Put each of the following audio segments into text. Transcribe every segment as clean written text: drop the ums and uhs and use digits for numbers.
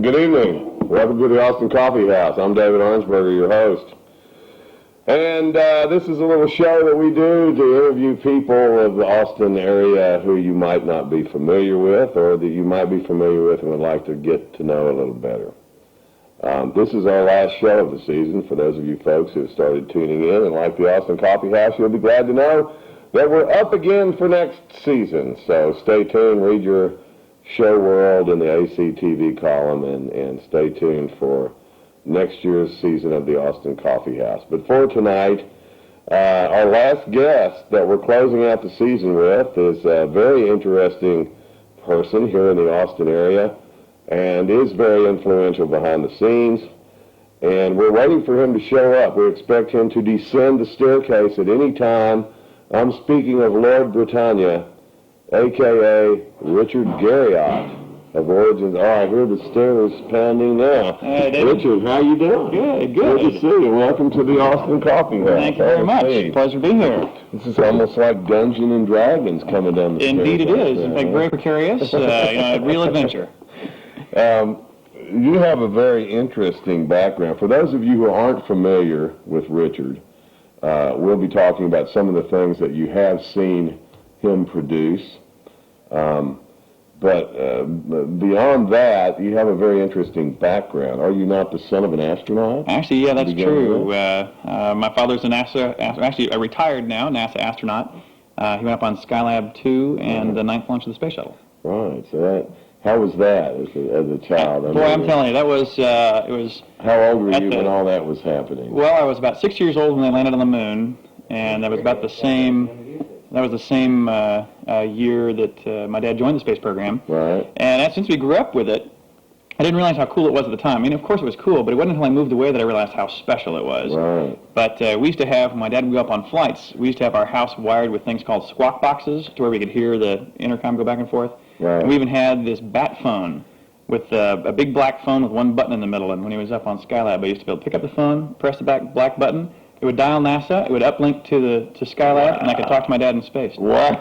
Good evening. Welcome to the Austin Coffee House. I'm David Arnsberger, your host. And this is a little show that we do to interview people of the Austin area who you might not be familiar with or that you might be familiar with and would like to get to know a little better. This is our last show of the season. For those of you folks who have started tuning in and like the Austin Coffee House, you'll be glad to know that we're up again for next season. So stay tuned, read your show world in the ACTV column, and stay tuned for next year's season of the Austin Coffee House. But for tonight, our last guest that we're closing out the season with is a very interesting person here in the Austin area and is very influential behind the scenes. And we're waiting for him to show up. We expect him to descend the staircase at any time. I'm speaking of Lord Britannia, a.k.a. Richard Garriott of Origins. Oh, I hear the stairs pounding now. Hey, Richard, how you doing? Good. Good to see you. Welcome to the Austin Coffee House. Thank you very much. Pleasure to be here. This is almost like Dungeons and Dragons coming down the stairs. Indeed it is. In fact, very precarious. A real adventure. You have a very interesting background. For those of you who aren't familiar with Richard, we'll be talking about some of the things that you have seen him produce. But beyond that, you have a very interesting background. Are you not the son of an astronaut? Actually, yeah, that's true. My father's a actually a retired now NASA astronaut. He went up on Skylab 2 and the 9th launch of the space shuttle. Right. So how was that as a child? I'm telling you, that was it was. How old were you when all that was happening? Well, I was about 6 years old when they landed on the moon, and that was about the same. That was the same year that my dad joined the space program. Right. And since we grew up with it, I didn't realize how cool it was at the time. I mean, of course it was cool, but it wasn't until I moved away that I realized how special it was. Right. But we used to have, when my dad would go up on flights, we used to have our house wired with things called squawk boxes to where we could hear the intercom go back and forth. Right. And we even had this bat phone with a big black phone with one button in the middle. And when he was up on Skylab, I used to be able to pick up the phone, press the black button. It would dial NASA, it would uplink to Skylab, and I could talk to my dad in space. Wow!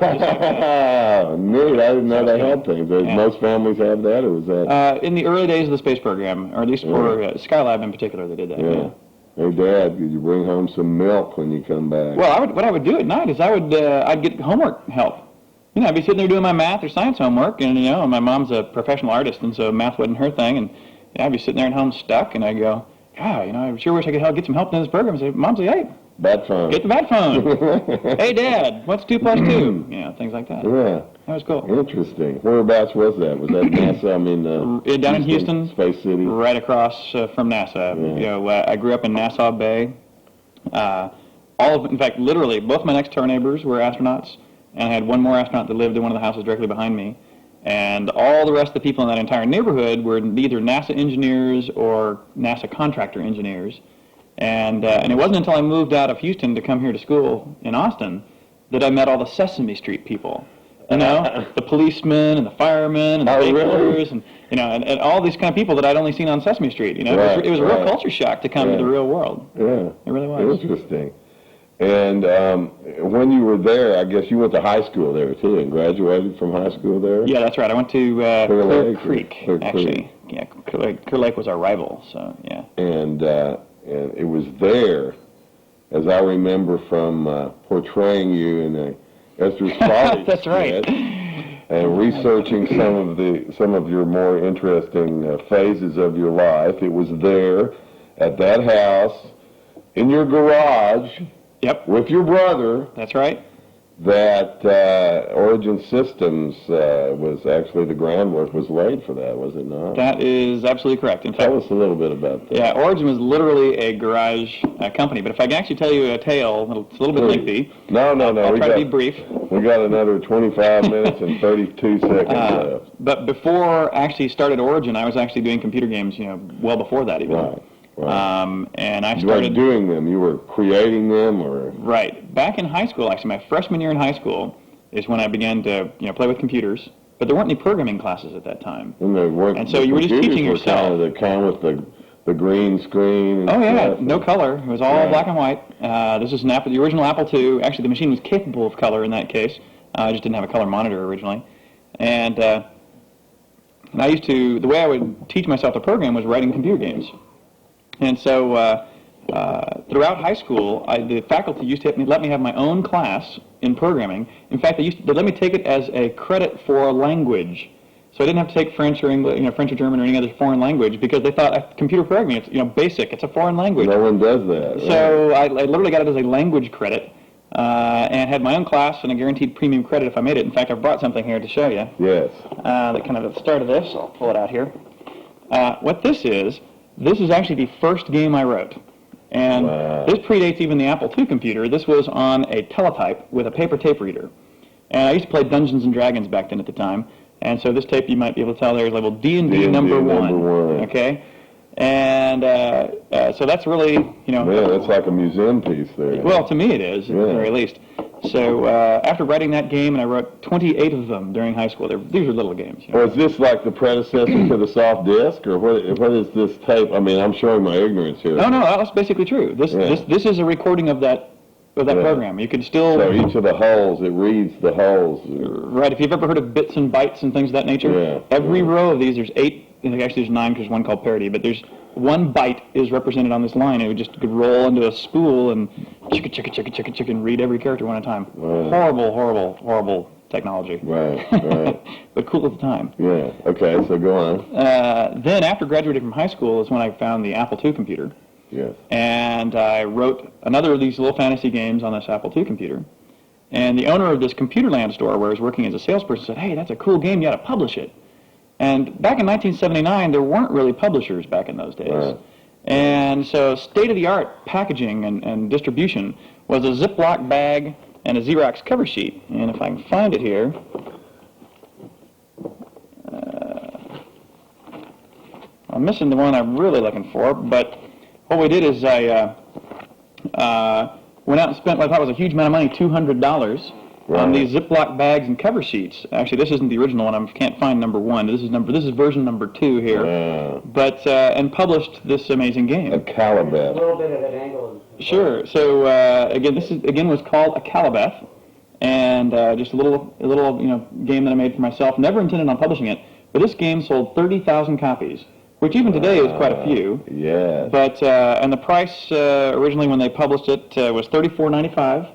Neat. I didn't know they had things. Most families have that, or was that? In the early days of the space program, or at least for Skylab in particular, they did that. Yeah. Hey, Dad, could you bring home some milk when you come back? Well, what I would do at night is I'd get homework help. I'd be sitting there doing my math or science homework, and my mom's a professional artist, and so math wasn't her thing, and I'd be sitting there at home stuck, and I'd go, God, I sure wish I could get some help in this program. I say, Mom's like, hey, bat phone. Get the bat phone. Hey, Dad, what's 2 plus 2? Things like that. Yeah. That was cool. Interesting. Whereabouts was that? Was that NASA? Down in Houston. Space City. Right across from NASA. Yeah. I grew up in Nassau Bay. In fact, literally, both my next door neighbors were astronauts, and I had one more astronaut that lived in one of the houses directly behind me. And all the rest of the people in that entire neighborhood were either NASA engineers or NASA contractor engineers. And it wasn't until I moved out of Houston to come here to school in Austin that I met all the Sesame Street people. The policemen and the firemen and the bakers and all these kind of people that I'd only seen on Sesame Street. It was a real culture shock to come to the real world. Yeah, it really was. Interesting. And when you were there, I guess you went to high school there, too, and graduated from high school there? Yeah, that's right. I went to Clear Creek, actually. Creek. Yeah, Clear Lake was our rival, so, yeah. And it was there, as I remember from portraying you in Esther's Folly. That's right. And researching some of your more interesting phases of your life. It was there, at that house, in your garage... Yep. With your brother. That's right. That Origin Systems was actually the groundwork was laid for that, was it not? That is absolutely correct. In fact, tell us a little bit about that. Yeah, Origin was literally a garage company. But if I can actually tell you a tale, it's a little bit lengthy. No. I'll try to be brief. We got another 25 minutes and 32 seconds left. But before I actually started Origin, I was actually doing computer games, well before that even. Right. Right. And I started... You weren't doing them, you were creating them, or... Right. Back in high school, actually, my freshman year in high school is when I began to, play with computers. But there weren't any programming classes at that time. And so you were just teaching yourself. The kind with the green screen. Oh, yeah, no color. It was all black and white. This is the original Apple II. Actually, the machine was capable of color in that case. I just didn't have a color monitor originally. And And the way I would teach myself to program was writing computer games. And so throughout high school, the faculty used to let me have my own class in programming. In fact, they let me take it as a credit for a language. So I didn't have to take French or English, French or German or any other foreign language because they thought computer programming, it's basic, it's a foreign language. No one does that. So I literally got it as a language credit and had my own class and a guaranteed premium credit if I made it. In fact, I've brought something here to show you. Yes. That kind of at the start of this. I'll pull it out here. What this is actually the first game I wrote. And this predates even the Apple II computer. This was on a teletype with a paper tape reader. And I used to play Dungeons and Dragons back then at the time. And so this tape, you might be able to tell there is labeled D&D number one. Okay? And so that's really, Yeah, that's like a museum piece there. Well, to me it is, at the very least. So after writing that game, and I wrote 28 of them during high school. These are little games. Well, is this like the predecessor to the soft disk, or what is this tape? I mean, I'm showing my ignorance here. No, that's basically true. This is a recording of that program. You can still... So each of the holes, it reads the holes. Right. If you've ever heard of bits and bytes and things of that nature, every row of these, there's 8, actually there's 9 because there's one called parity, but there's one byte is represented on this line. It would just could roll into a spool and chicka, read every character one at a time. Right. Horrible technology. Right. But cool at the time. Yeah. Okay, so go on. Then after graduating from high school is when I found the Apple II computer. Yes. And I wrote another of these little fantasy games on this Apple II computer. And the owner of this Computerland store where I was working as a salesperson said, "Hey, that's a cool game, you ought to publish it." And back in 1979, there weren't really publishers back in those days. Right. And so state-of-the-art packaging and distribution was a Ziploc bag and a Xerox cover sheet. And if I can find it here... I'm missing the one I'm really looking for, but what we did is I went out and spent what I thought was a huge amount of money, $200, on these Ziploc bags and cover sheets. Actually, this isn't the original one. I can't find number 1. This is version number 2 here. But and published this amazing game. A Calibeth. A little bit of an angle. Sure. So again, this was called a Calibeth, and just a little game that I made for myself. Never intended on publishing it, but this game sold 30,000 copies. Which even today is quite a few. Yeah. But and the price originally when they published it was $34.95.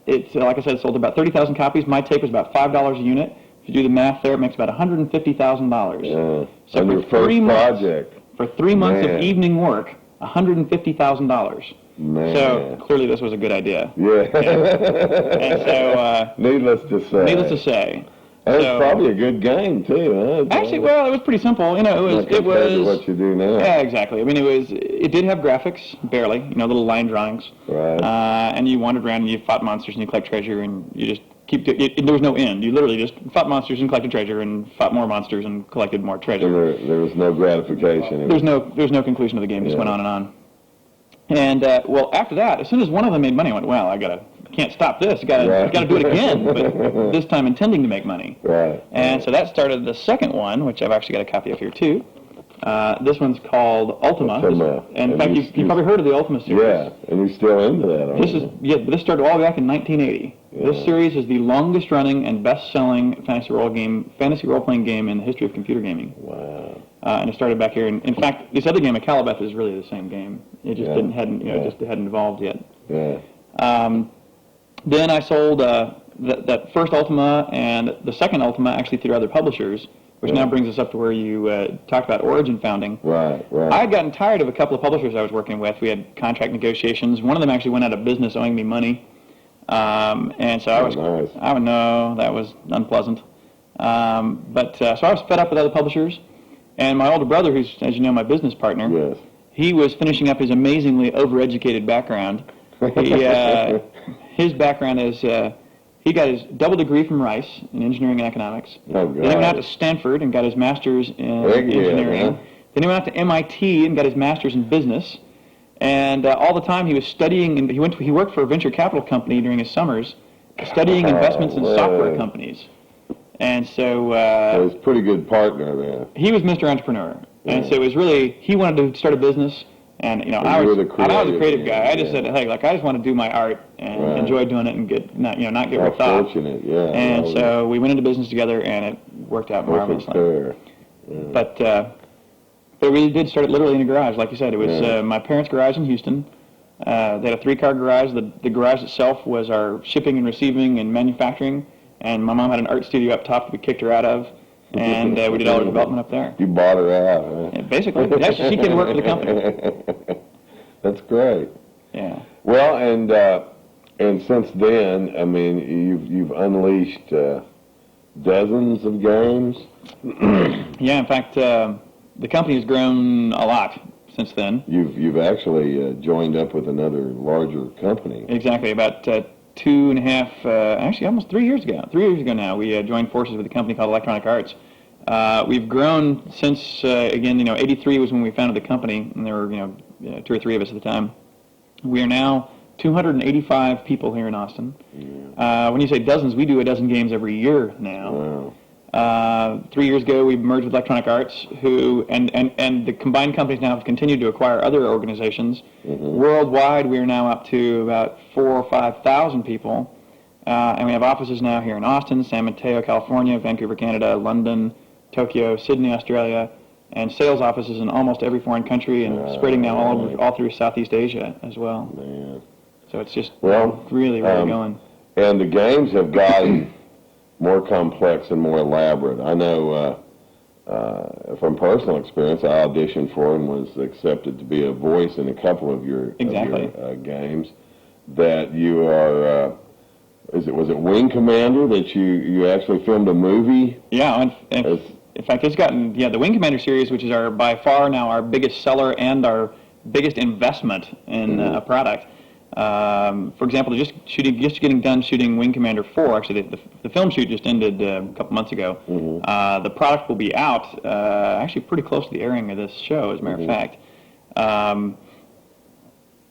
It, like I said, sold about 30,000 copies. My take was about $5 a unit. If you do the math there, it makes about $150,000. Yeah. So on your first project. For 3 months of evening work, $150,000. Man. So clearly this was a good idea. Yeah. And so needless to say. And it's probably a good game too, huh? Actually, well, it was pretty simple. It was to what you do now. Yeah, exactly. I mean, it did have graphics, barely. Little line drawings. Right. And you wandered around and you fought monsters and you collect treasure and you just there was no end. You literally just fought monsters and collected treasure and fought more monsters and collected more treasure. There was no gratification. There was no conclusion to the game. It just went on and on. And well, after that, as soon as one of them made money, I went, well, can't stop this. Got to do it again, but this time intending to make money. Right. And so that started the second one, which I've actually got a copy of here too. This one's called Ultima. And in fact, you probably heard of the Ultima series. Yeah, and you're still into that, aren't you? But this started all the way back in 1980. Yeah. This series is the longest-running and best-selling fantasy role-playing game in the history of computer gaming. Wow. And it started back here. In fact, this other game, Calibeth, is really the same game. It just hadn't evolved yet. Yeah. Then I sold that first Ultima and the second Ultima actually through other publishers, which now brings us up to where you talked about Origin founding. Right. I had gotten tired of a couple of publishers I was working with. We had contract negotiations. One of them actually went out of business owing me money. And so I would know that was unpleasant. So I was fed up with other publishers. And my older brother, who's, as you know, my business partner, he was finishing up his amazingly overeducated background. His background is he got his double degree from Rice in engineering and economics. Oh, God. Then he went out to Stanford and got his master's in engineering. Then he went out to MIT and got his master's in business. And all the time he was studying, and he worked for a venture capital company during his summers, studying investments in software companies. And so he was a pretty good partner there. He was Mr. Entrepreneur. And so it was really, he wanted to start a business. And I was a creative guy. I just said, hey, I just want to do my art and enjoy doing it and not get ripped off. Fortunate, yeah. And so we went into business together, and it worked out marvelously. Fair. Yeah. But we did start it literally in a garage, like you said. It was my parents' garage in Houston. They had a 3-car garage. The garage itself was our shipping and receiving and manufacturing, and my mom had an art studio up top that we kicked her out of, and we did all our development up there. You bought her out, huh? Yeah, basically. Actually, she came to work for the company. That's great. Yeah. Well, and since then, I mean, you've unleashed dozens of games. Yeah, in fact, the company has grown a lot since then. You've actually joined up with another larger company. Exactly. About 2.5, actually almost 3 years ago. 3 years ago now, we joined forces with a company called Electronic Arts. We've grown since, again, 83 was when we founded the company, and there were, 2 or 3 of us at the time. We are now 285 people here in Austin. Yeah. When you say dozens, we do a dozen games every year now. Wow. 3 years ago, we merged with Electronic Arts, and the combined companies now have continued to acquire other organizations. Mm-hmm. Worldwide, we are now up to about 4,000 or 5,000 people, and we have offices now here in Austin, San Mateo, California, Vancouver, Canada, London, Tokyo, Sydney, Australia, and sales offices in almost every foreign country, and spreading now all through Southeast Asia as well. Man. So it's just really going. And the games have gotten more complex and more elaborate. I know from personal experience, I auditioned for and was accepted to be a voice in a couple of your games. That you are, was it Wing Commander that you actually filmed a movie? Yeah, in fact, it's gotten, the Wing Commander series, which is by far now our biggest seller and our biggest investment in a product. For example, just getting done shooting Wing Commander 4. Actually, the film shoot just ended a couple months ago. Mm-hmm. The product will be out actually pretty close to the airing of this show, as a matter of fact.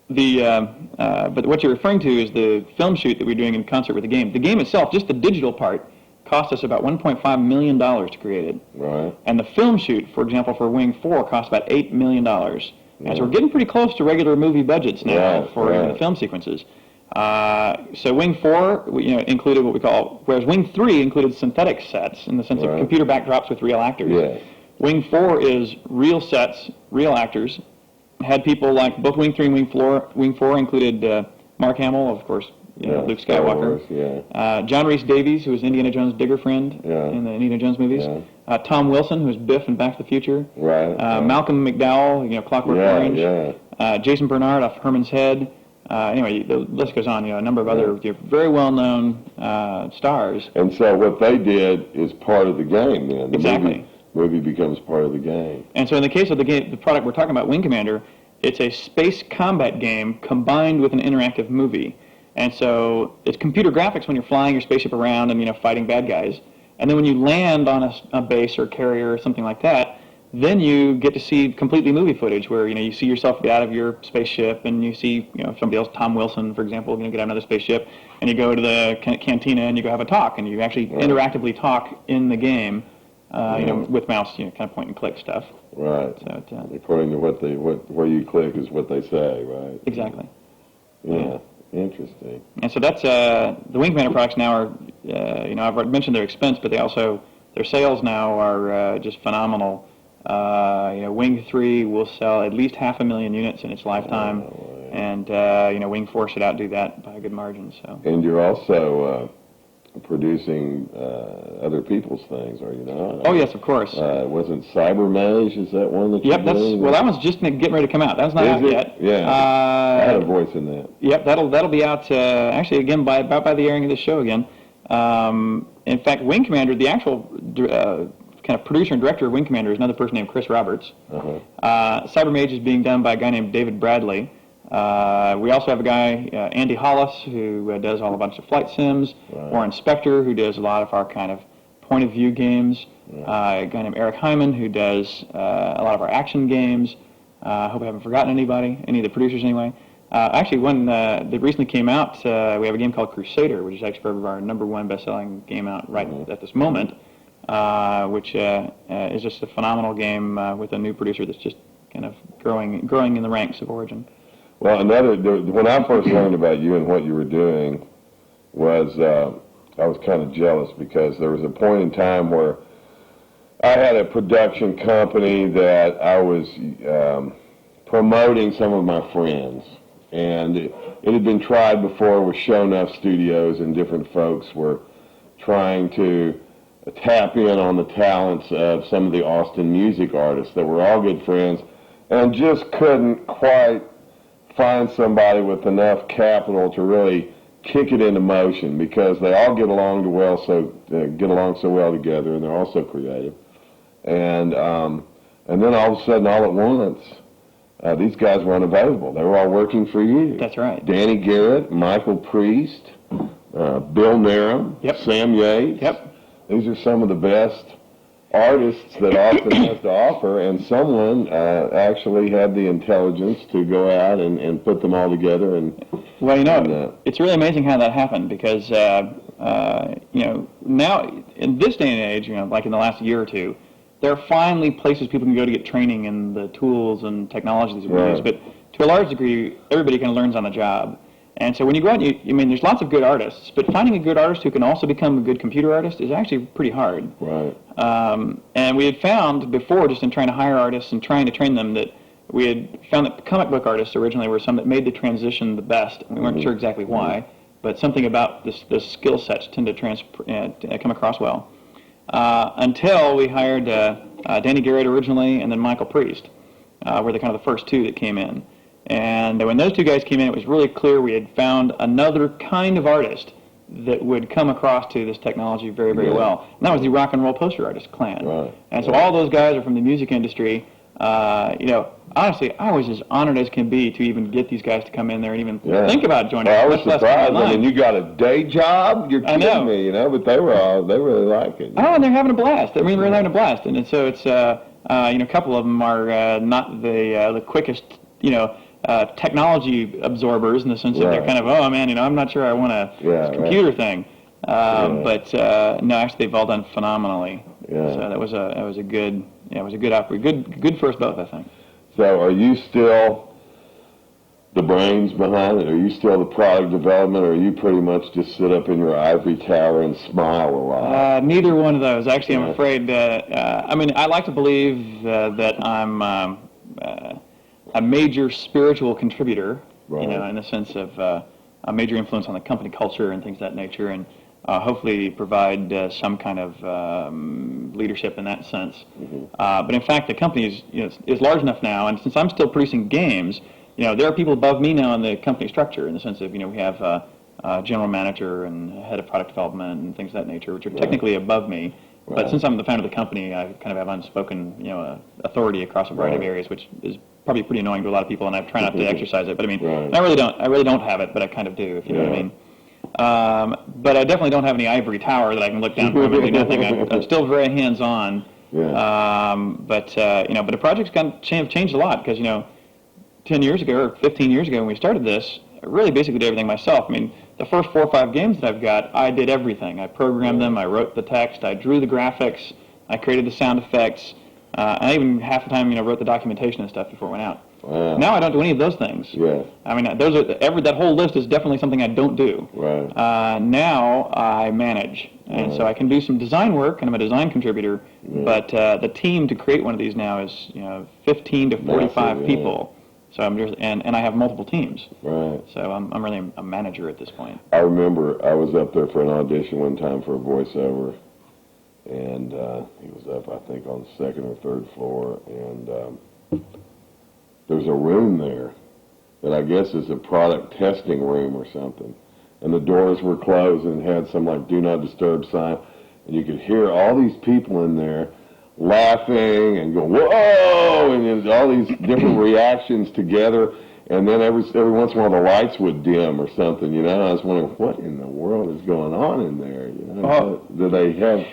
But what you're referring to is the film shoot that we're doing in concert with the game. The game itself, just the digital part, cost us about $1.5 million to create it. Right. And the film shoot, for example, for Wing 4 cost about $8 million. And so we're getting pretty close to regular movie budgets now for the film sequences. So Wing 4, included what we call, whereas Wing 3 included synthetic sets in the sense of computer backdrops with real actors. Yeah. Wing 4 is real sets, real actors. Had people like both Wing 3 and Wing 4 included Mark Hamill, of course, Luke Skywalker. John Rhys Davies, who was Indiana Jones' digger friend in the Indiana Jones movies. Yeah. Tom Wilson, who's Biff in Back to the Future. Right. Malcolm McDowell, Clockwork Orange. Yeah. Jason Bernard off Herman's Head. Anyway, the list goes on. A number of other very well-known stars. And so what they did is part of the game. Then the movie becomes part of the game. And so in the case of the product we're talking about, Wing Commander, it's a space combat game combined with an interactive movie. And so it's computer graphics when you're flying your spaceship around and fighting bad guys. And then when you land on a base or carrier or something like that, then you get to see completely movie footage where you see yourself get out of your spaceship and you see somebody else, Tom Wilson, for example, get out of another spaceship, and you go to the cantina and you go have a talk and you actually interactively talk in the game, with mouse, kind of point and click stuff. Right. So according to where you click is what they say, right? Exactly. Yeah. Interesting. And so that's the Wing Commander products now are, I've mentioned their expense, but their sales now are just phenomenal. Wing 3 will sell at least 500,000 units in its lifetime, and Wing 4 should outdo that by a good margin. So. And you're also producing other people's things, are you not? Oh yes, of course. Wasn't Cybermage? Is that one that you're doing? Well, that one's just getting ready to come out. That's not out yet. Yeah. I had a voice in that. Yep, that'll be out actually again by the airing of this show again. In fact, Wing Commander, the actual kind of producer and director of Wing Commander is another person named Chris Roberts. Cybermage is being done by a guy named David Bradley. We also have a guy, Andy Hollis, who does a bunch of flight sims. Warren Spector, who does a lot of our kind of point-of-view games. A guy named Eric Hyman, who does a lot of our action games. I hope I haven't forgotten anybody, any of the producers anyway. Actually, one that recently came out, we have a game called Crusader, which is actually our #1 best-selling game out right at this moment, which is just a phenomenal game with a new producer that's just kind of growing in the ranks of Origin. Well, when I first learned about you and what you were doing was I was kind of jealous because there was a point in time where I had a production company that I was promoting some of my friends, and it had been tried before with Show Enough Studios, and different folks were trying to tap in on the talents of some of the Austin music artists that were all good friends, and just couldn't quite find somebody with enough capital to really kick it into motion, because they all get along so well together, and they're all so creative. And then all of a sudden, all at once, these guys were unavailable. They were all working for you. That's right. Danny Garriott, Michael Priest, Bill Narum, Yep. Sam Yates. Yep. These are some of the best artists that Austin has to offer, and someone actually had the intelligence to go out and put them all together. And well, it's really amazing how that happened, because now in this day and age, like in the last year or two, there are finally places people can go to get training in the tools and technologies we use. But to a large degree, everybody kind of learns on the job. And so when you go out, there's lots of good artists, but finding a good artist who can also become a good computer artist is actually pretty hard. Right. And we had found before, just in trying to hire artists and trying to train them, that we had found that comic book artists originally were some that made the transition the best. We weren't sure exactly why, but something about the skill sets tend to come across well. Until we hired Danny Garriott originally, and then Michael Priest, were the kind of the first two that came in. And when those two guys came in, it was really clear we had found another kind of artist that would come across to this technology very, very well. And that was the rock and roll poster artist clan. Right. And so all those guys are from the music industry. Honestly, I was as honored as can be to even get these guys to come in there and even think about joining. Well, I was surprised. I mean, you got a day job? You're kidding me, but they really like it. Oh, and they're having a blast. I mean, we're having a blast. And so it's, a couple of them are not the quickest, technology absorbers, in the sense that they're kind of, I'm not sure I want a computer thing. But no, actually, they've all done phenomenally. Yeah. So that was a good first both, I think. So are you still the brains behind it? Are you still the product development, or are you pretty much just sit up in your ivory tower and smile a lot? Neither one of those. Actually, I'm afraid. I like to believe that I'm a major spiritual contributor, in the sense of a major influence on the company culture and things of that nature, and hopefully provide some kind of leadership in that sense. But in fact, the company is large enough now, and since I'm still producing games, there are people above me now in the company structure, in the sense of, we have a general manager and head of product development and things of that nature, which are technically above me. But since I'm the founder of the company, I kind of have unspoken, authority across a variety of areas, which is probably pretty annoying to a lot of people, and I try not to exercise it. But I really don't have it, but I kind of do, if you know what I mean. But I definitely don't have any ivory tower that I can look down from and do nothing. I'm still very hands-on. But the project's changed a lot, because 10 years ago or 15 years ago when we started this, I really basically did everything myself. The first 4 or 5 games that I've got, I did everything. I programmed them, I wrote the text, I drew the graphics, I created the sound effects, I even half the time wrote the documentation and stuff before it went out. Wow. Now I don't do any of those things. Those are that whole list is definitely something I don't do. Now I manage, and so I can do some design work, and I'm a design contributor. But the team to create one of these now is 15 to 45 people. So I'm just, and I have multiple teams. So I'm really a manager at this point. I remember I was up there for an audition one time for a voiceover, and he was up, I think, on the 2nd or 3rd floor, and there's a room there that I guess is a product testing room or something, and the doors were closed and had some do not disturb sign, and you could hear all these people in there laughing and going, whoa, and all these different reactions together, and then every once in a while the lights would dim or something, I was wondering, what in the world is going on in there, Do they have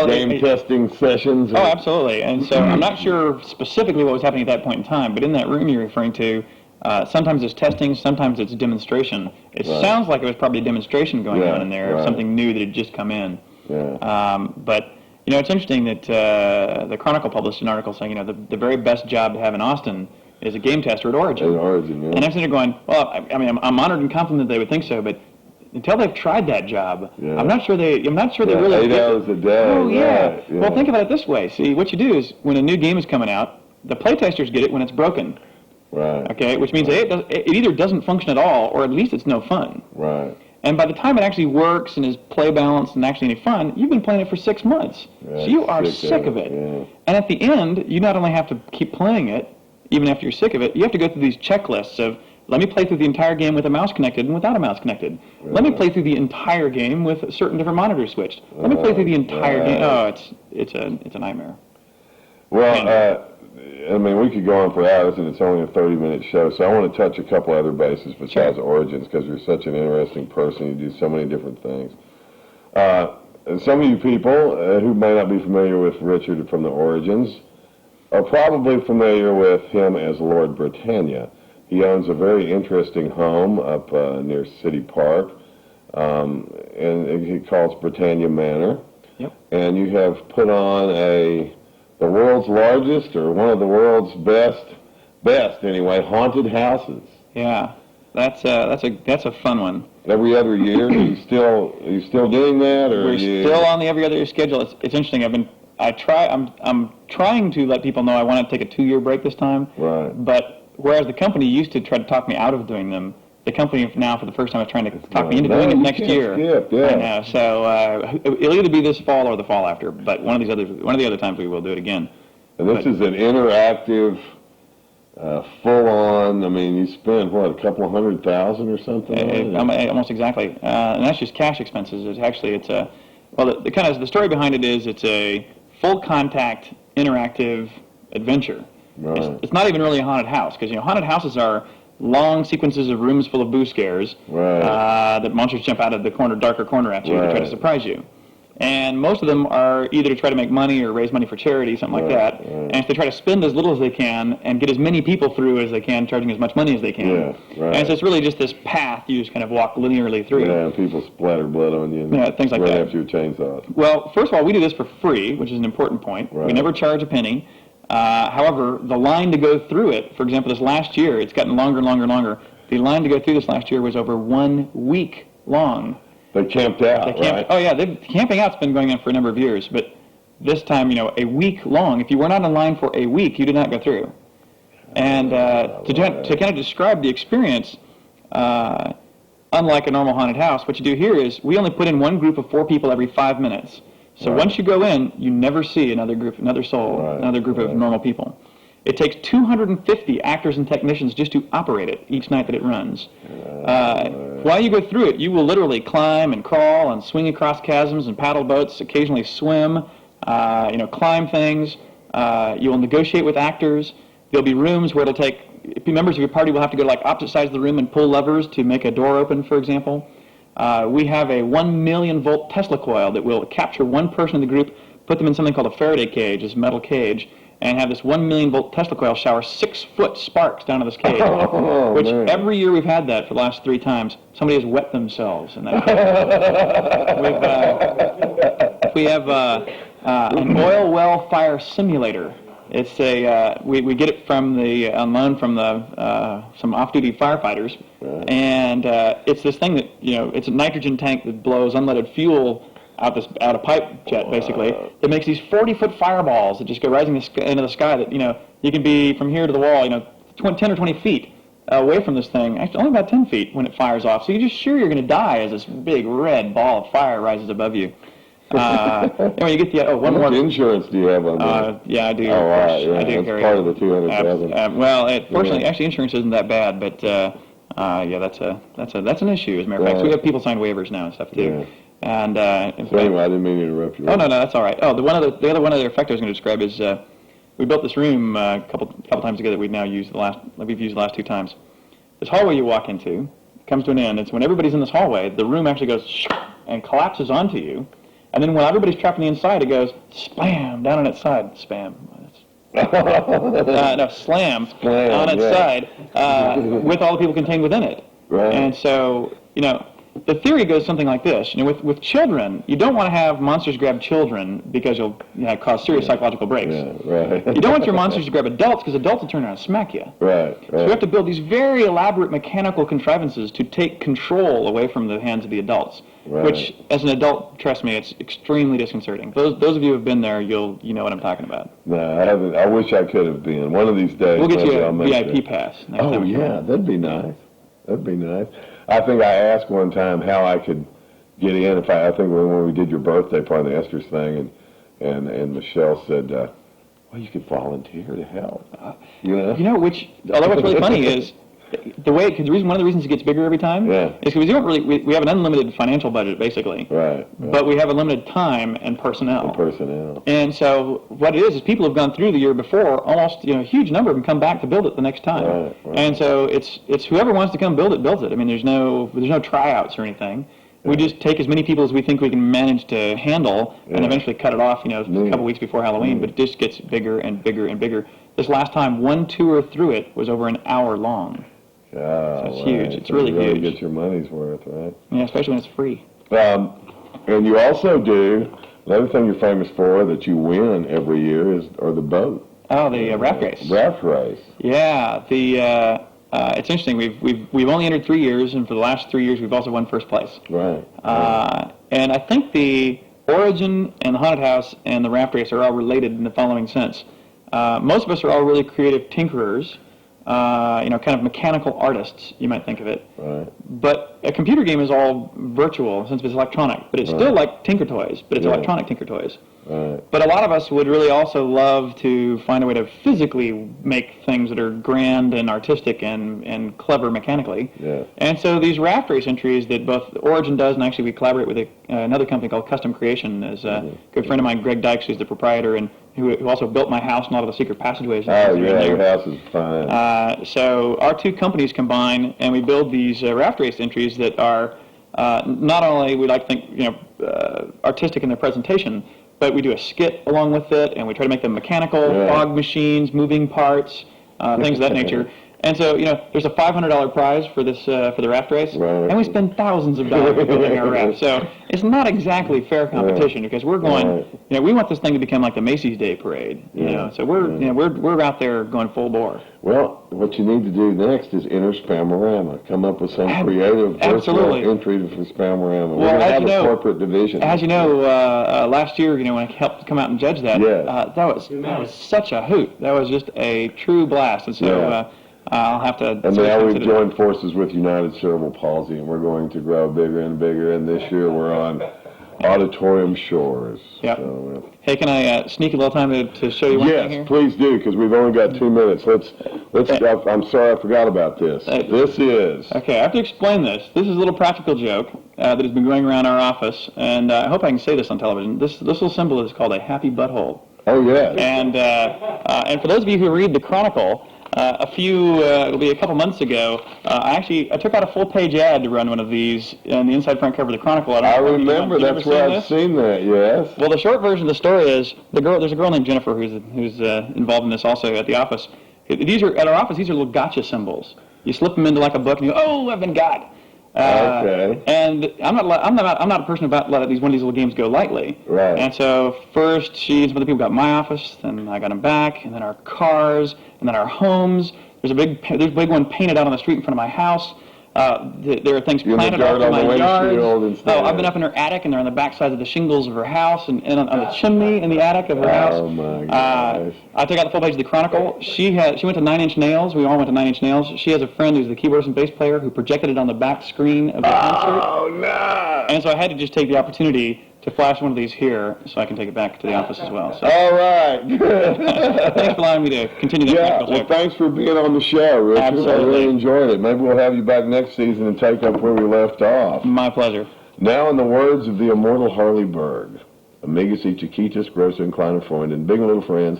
game testing sessions? Oh, absolutely. And so I'm not sure specifically what was happening at that point in time, but in that room you're referring to, sometimes it's testing, sometimes it's demonstration. It sounds like it was probably a demonstration going on in there, of something new that had just come in. But it's interesting that the Chronicle published an article saying, the very best job to have in Austin is a game tester at Origin. At Origin, yeah. And I'm sitting there going, well, I mean, I'm honored and confident that they would think so, but until they've tried that job, yeah. I'm not sure they really 8 hours a day. Oh, yeah. Right, yeah. Well, think about it this way. See, what you do is when a new game is coming out, the playtesters get it when it's broken. Right. Okay, which means it either doesn't function at all, or at least it's no fun. Right. And by the time it actually works and is play balanced and actually any fun, you've been playing it for 6 months. Yeah, so you are sick of it. Yeah. And at the end, you not only have to keep playing it, even after you're sick of it, you have to go through these checklists of, let me play through the entire game with a mouse connected and without a mouse connected. Right. Let me play through the entire game with a certain different monitors switched. Let me play through the entire game. Oh, it's a nightmare. Well, I mean, we could go on for hours, and it's only a 30-minute show, so I want to touch a couple other bases besides Origins, because you're such an interesting person. You do so many different things. And some of you people who may not be familiar with Richard from the Origins are probably familiar with him as Lord Britannia. He owns a very interesting home up near City Park, and he calls Britannia Manor. Yep. And you have put on the world's largest, or one of the world's best anyway, haunted houses. Yeah, that's a fun one. Every other year, are you still doing that, or we're still on the every other year schedule? It's interesting. I'm trying to let people know I want to take a 2-year break this time. Right. But whereas the company used to try to talk me out of doing them, the company now for the first time is trying to talk me into doing it next year. Skip, yeah. I know. So it'll either be this fall or the fall after. But one of the other times we will do it again. And this is an interactive, full-on. I mean, you spend what, a couple of $100,000 or something? Almost exactly. And that's just cash expenses. The story behind it is it's a full contact interactive adventure. Right. It's not even really a haunted house, because haunted houses are long sequences of rooms full of boo scares, right, that monsters jump out of the darker corner at you, right, to try to surprise you. And most of them are either to try to make money or raise money for charity, something like that. Right. And if they try to spend as little as they can and get as many people through as they can, charging as much money as they can. Yeah, right. And so it's really just this path you just kind of walk linearly through. Yeah, and people splatter blood on you. Things like that. After your chainsaws. Well, first of all, we do this for free, which is an important point. Right. We never charge a penny. However, the line to go through it, for example, this last year, it's gotten longer and longer and longer. The line to go through this last year was over 1 week long. They camped out, right? Oh, yeah. Camping out's been going on for a number of years, but this time, a week long. If you were not in line for a week, you did not go through. And to kind of describe the experience, unlike a normal haunted house, what you do here is we only put in one group of 4 people every 5 minutes. So once you go in, you never see another group, another soul, another group of normal people. It takes 250 actors and technicians just to operate it each night that it runs. While you go through it, you will literally climb and crawl and swing across chasms and paddle boats, occasionally swim, climb things. You will negotiate with actors. There'll be rooms where it'll take, members of your party will have to go to opposite sides of the room and pull levers to make a door open, for example. We have a 1 million volt Tesla coil that will capture one person in the group, put them in something called a Faraday cage, this metal cage, and have this 1 million volt Tesla coil shower 6-foot sparks down to this cage. Which man. Every year we've had that for the last 3 times. Somebody has wet themselves in that cage. We have an oil well fire simulator. It's we get it from on loan from some off-duty firefighters, and it's this thing that it's a nitrogen tank that blows unleaded fuel out a pipe jet, basically. It makes these 40-foot fireballs that just go rising into the sky. That you can be from here to the wall, 10 or 20 feet away from this thing. Actually, only about 10 feet when it fires off. So you're just sure you're going to die as this big red ball of fire rises above you. Anyway, you get the one more. How much insurance do you have on that? Yeah, I do. Oh, right, yeah. I do That's carry part of the $200,000. Fortunately, actually, insurance isn't that bad, but that's an issue. As a matter of fact, so we have people sign waivers now and stuff too. Yeah. And so anyway, I didn't mean to interrupt you. Oh no, that's all right. Oh, the other effect I was going to describe is we built this room a couple times ago that we've used the last 2 times. This hallway you walk into comes to an end. It's when everybody's in this hallway, the room actually goes and collapses onto you. And then when everybody's trapped on the inside, it goes splam down on its side. Spam. Slam on its side with all the people contained within it. Right. And so, the theory goes something like this. With children, you don't want to have monsters grab children because you'll cause serious psychological breaks. Yeah, right. You don't want your monsters to grab adults because adults will turn around and smack you. Right. So we have to build these very elaborate mechanical contrivances to take control away from the hands of the adults. Right. Which, as an adult, trust me, it's extremely disconcerting. Those of you who have been there, you know what I'm talking about. No, I haven't. I wish I could have been. One of these days. We'll get you I'll a VIP pass. Oh, yeah, that'd be nice. That'd be nice. I think I asked one time how I could get in. I think when we did your birthday party, the Esther's thing, and Michelle said, well, you could volunteer to help. Although what's really funny is one of the reasons it gets bigger every time is because we have an unlimited financial budget, basically. Right. But we have a limited time and personnel. And so what it is people have gone through the year before, almost a huge number of them come back to build it the next time. Right. And so it's whoever wants to come build it builds it. I mean, there's no tryouts or anything. We just take as many people as we think we can manage to handle and eventually cut it off, a couple weeks before Halloween. But it just gets bigger and bigger and bigger. This last time, one tour through it was over an hour long. Oh, so it's huge. It's really huge. Get your money's worth, right? Yeah, especially when it's free. And you also do, another thing you're famous for that you win every year are the boat. Oh, the raft race. Raft race. Yeah, it's interesting. We've only entered 3 years, and for the last 3 years, we've also won first place. Right. And I think the Origin and the Haunted House and the raft race are all related in the following sense. Most of us are all really creative tinkerers. Kind of mechanical artists, you might think of it. Right. But a computer game is all virtual since it's electronic, but it's still like Tinker Toys, but it's electronic Tinker Toys. Right. But a lot of us would really also love to find a way to physically make things that are grand and artistic and clever mechanically. Yeah. And so these raft race entries that both Origin does, and actually we collaborate with another company called Custom Creation. There's a good friend of mine, Greg Dykes, who's the proprietor, and who also built my house and a lot of the secret passageways. Oh, yeah, your house is fine. So our two companies combine, and we build these raft race entries that are not only, we like to think, artistic in their presentation, but we do a skit along with it, and we try to make them mechanical, fog machines, moving parts, things of that nature. And so, there's a $500 prize for this for the raft race, and we spend thousands of dollars building our raft. So it's not exactly fair competition because we're going, we want this thing to become like the Macy's Day Parade, So we're out there going full bore. Well, what you need to do next is enter Spamorama. Come up with some creative virtual entry for Spamorama. We're going to have a corporate division. As you know, last year, when I helped come out and judge that, that was such a hoot. That was just a true blast. And so. I'll have to. And now we've joined forces with United Cerebral Palsy, and we're going to grow bigger and bigger. And this year we're on Auditorium Shores. Yeah. So, hey, can I sneak a little time to show you one thing here? Yes, please do, because we've only got 2 minutes. Let's. I'm sorry, I forgot about this. This is. Okay, I have to explain this. This is a little practical joke that has been going around our office, and I hope I can say this on television. This little symbol is called a happy butthole. Oh yeah. And for those of you who read the Chronicle. It'll be a couple months ago, I took out a full-page ad to run one of these on the inside front cover of the Chronicle. I remember, that's where I've seen that, yes. Well, the short version of the story is, there's a girl named Jennifer who's involved in this also at the office. At our office, these are little gotcha symbols. You slip them into like a book and you go, oh, I've been got. Okay. And I'm not a person about letting one of these little games go lightly. Right. And so first some other people got my office, then I got them back, and then our cars, and then our homes. There's a big one painted out on the street in front of my house. There are things planted all over my yard. I've been up in her attic, and they're on the back sides of the shingles of her house, and on the chimney in the attic of her house. Oh my gosh! I took out the full page of the Chronicle. She went to 9 Inch Nails. We all went to 9 Inch Nails. She has a friend who's the keyboardist and bass player who projected it on the back screen of the concert. Oh no! And so I had to just take the opportunity to flash one of these here so I can take it back to the office as well. So. All right. Thanks for allowing me to continue that. Well, thanks for being on the show, Richard. Absolutely. I really enjoyed it. Maybe we'll have you back next season and take up where we left off. My pleasure. Now, in the words of the immortal Harley Berg, amigas y chiquitas, grosso and kleiner Freunden, big and little friends,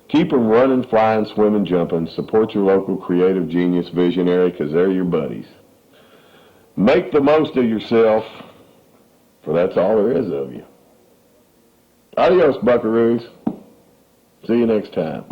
keep 'em running, flying, swimming, jumping. Support your local creative genius visionary because they're your buddies. Make the most of yourself, for that's all there is of you. Adios, buckaroos. See you next time.